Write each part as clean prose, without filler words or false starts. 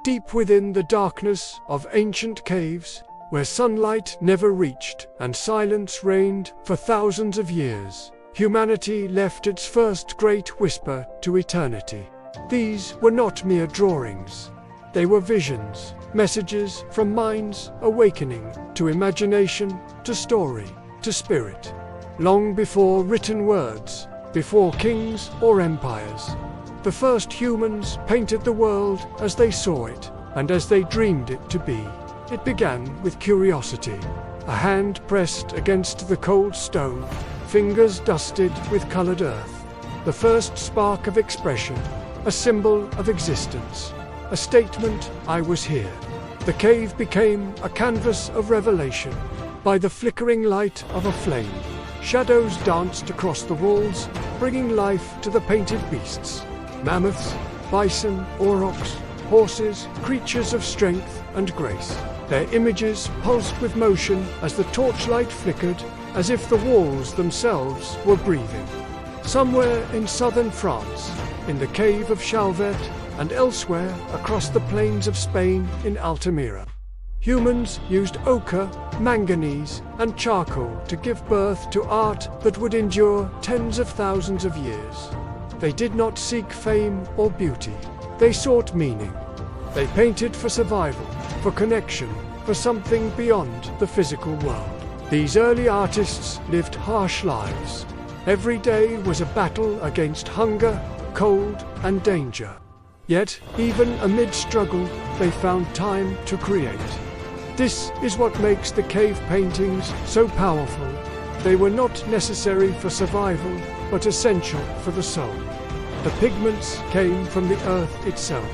deep within the darkness of ancient caves, where sunlight never reached and silence reigned for thousands of years, humanity left its first great whisper to eternity. These were not mere drawings. They were visions, messages from minds awakening to imagination, to story, to spirit. Long before written words, before kings or empires, the first humans painted the world as they saw it, and as they dreamed it to be. It began with curiosity, a hand pressed against the cold stone, fingers dusted with colored earth. The first spark of expression, a symbol of existence, a statement, I was here. The cave became a canvas of revelation. By the flickering light of a flame, shadows danced across the walls, bringing life to the painted beasts. Mammoths, bison, aurochs, horses, creatures of strength and grace. Their images pulsed with motion as the torchlight flickered, as if the walls themselves were breathing. Somewhere in southern France, in the cave of Chauvet, and elsewhere across the plains of Spain in Altamira, humans used ochre, manganese, and charcoal to give birth to art that would endure tens of thousands of years. They did not seek fame or beauty. They sought meaning. They painted for survival, for connection, for something beyond the physical world. These early artists lived harsh lives. Every day was a battle against hunger, cold, and danger. Yet, even amid struggle, they found time to create. This is what makes the cave paintings so powerful. They were not necessary for survival, but essential for the soul. The pigments came from the earth itself.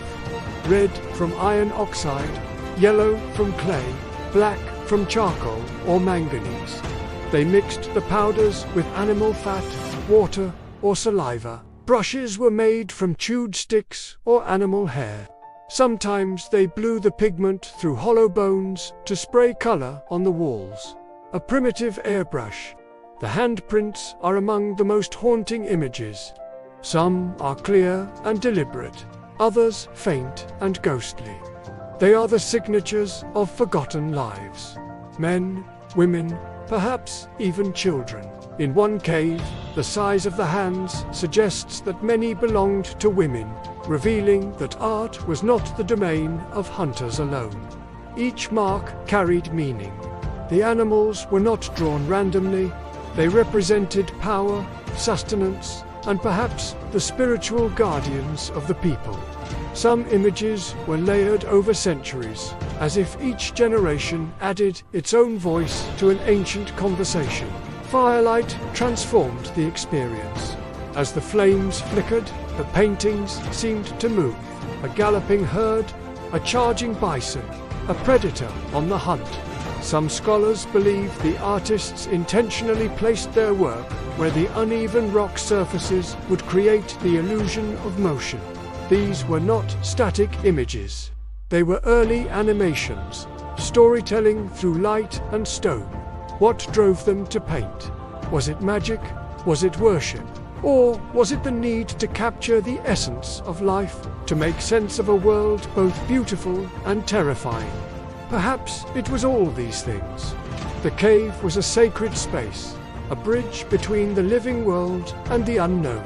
Red from iron oxide, yellow from clay, black from charcoal or manganese. They mixed the powders with animal fat, water, or saliva. Brushes were made from chewed sticks or animal hair. Sometimes they blew the pigment through hollow bones to spray color on the walls. A primitive airbrush. The handprints are among the most haunting images. Some are clear and deliberate, others faint and ghostly. They are the signatures of forgotten lives. Men, women, perhaps even children. In one cave, the size of the hands suggests that many belonged to women, revealing that art was not the domain of hunters alone. Each mark carried meaning. The animals were not drawn randomly. They represented power, sustenance, and perhaps the spiritual guardians of the people. Some images were layered over centuries, as if each generation added its own voice to an ancient conversation. Firelight transformed the experience. As the flames flickered, the paintings seemed to move. A galloping herd, a charging bison, a predator on the hunt. Some scholars believe the artists intentionally placed their work where the uneven rock surfaces would create the illusion of motion. These were not static images. They were early animations, storytelling through light and stone. What drove them to paint? Was it magic? Was it worship? Or was it the need to capture the essence of life, to make sense of a world both beautiful and terrifying? Perhaps it was all these things. The cave was a sacred space, a bridge between the living world and the unknown.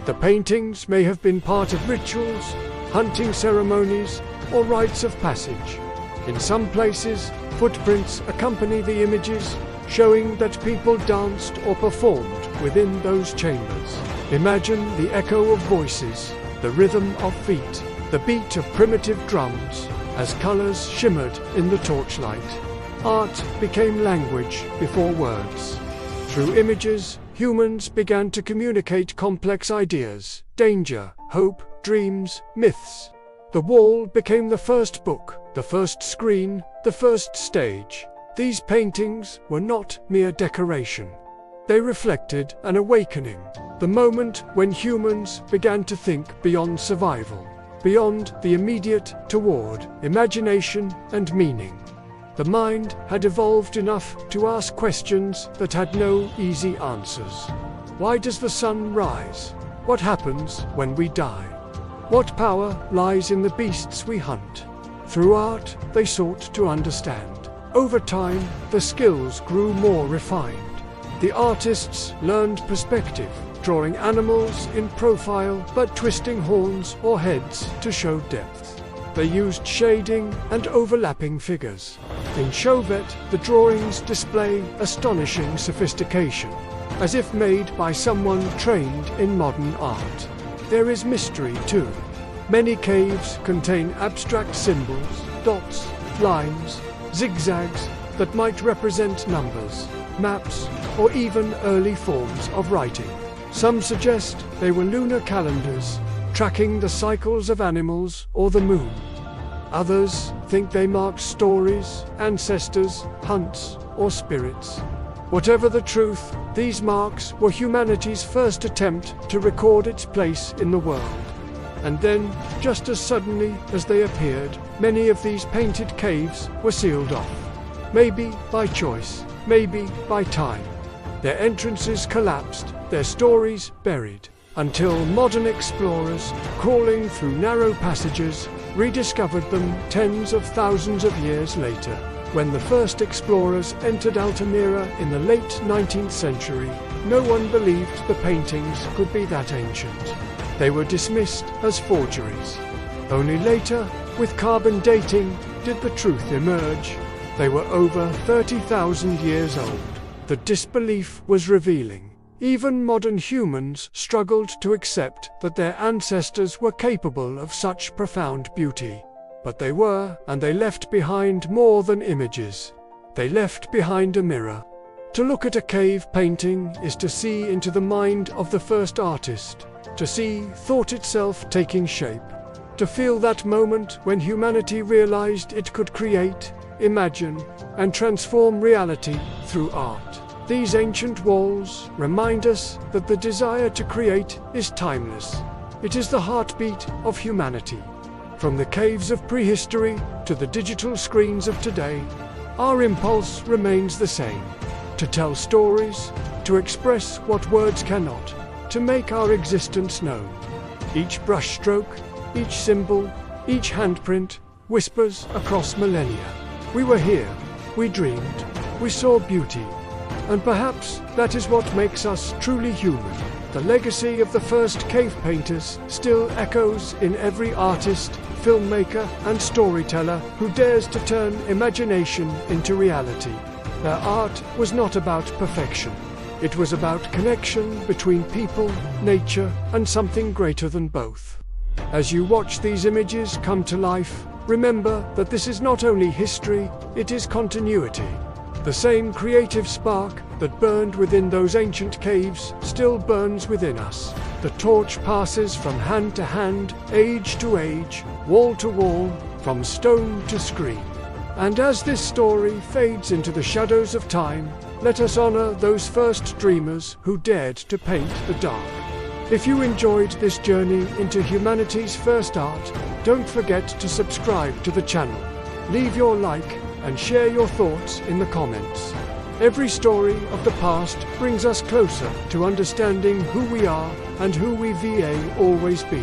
The paintings may have been part of rituals, hunting ceremonies, or rites of passage. In some places, footprints accompany the images, showing that people danced or performed within those chambers. Imagine the echo of voices, the rhythm of feet, the beat of primitive drums, as colors shimmered in the torchlight. Art became language before words. Through images, humans began to communicate complex ideas, danger, hope, dreams, myths. The wall became the first book, the first screen, the first stage. These paintings were not mere decoration. They reflected an awakening, the moment when humans began to think beyond survival, beyond the immediate toward imagination and meaning. The mind had evolved enough to ask questions that had no easy answers. Why does the sun rise? What happens when we die? What power lies in the beasts we hunt? Through art, they sought to understand. Over time, the skills grew more refined. The artists learned perspective, drawing animals in profile but twisting horns or heads to show depth. They used shading and overlapping figures. In Chauvet, the drawings display astonishing sophistication, as if made by someone trained in modern art. There is mystery too. Many caves contain abstract symbols, dots, lines, zigzags that might represent numbers, maps, or even early forms of writing. Some suggest they were lunar calendars, tracking the cycles of animals or the moon. Others think they marked stories, ancestors, hunts, or spirits. Whatever the truth, these marks were humanity's first attempt to record its place in the world. And then, just as suddenly as they appeared, many of these painted caves were sealed off. Maybe by choice, maybe by time. Their entrances collapsed, their stories buried, until modern explorers, crawling through narrow passages, rediscovered them tens of thousands of years later. When the first explorers entered Altamira in the late 19th century, no one believed the paintings could be that ancient. They were dismissed as forgeries. Only later, with carbon dating, did the truth emerge. They were over 30,000 years old. The disbelief was revealing. Even modern humans struggled to accept that their ancestors were capable of such profound beauty. But they were, and they left behind more than images. They left behind a mirror. To look at a cave painting is to see into the mind of the first artist, to see thought itself taking shape, to feel that moment when humanity realized it could create, imagine, and transform reality through art. These ancient walls remind us that the desire to create is timeless. It is the heartbeat of humanity. From the caves of prehistory to the digital screens of today, our impulse remains the same: to tell stories, to express what words cannot, to make our existence known. Each brushstroke, each symbol, each handprint whispers across millennia. We were here, we dreamed, we saw beauty, and perhaps that is what makes us truly human. The legacy of the first cave painters still echoes in every artist, filmmaker, and storyteller who dares to turn imagination into reality. Their art was not about perfection. It was about connection between people, nature, and something greater than both. As you watch these images come to life, remember that this is not only history, it is continuity. The same creative spark that burned within those ancient caves still burns within us. The torch passes from hand to hand, age to age, wall to wall, from stone to screen. And as this story fades into the shadows of time, let us honor those first dreamers who dared to paint the dark. If you enjoyed this journey into humanity's first art, don't forget to subscribe to the channel. Leave your like and share your thoughts in the comments. Every story of the past brings us closer to understanding who we are and who we will always be.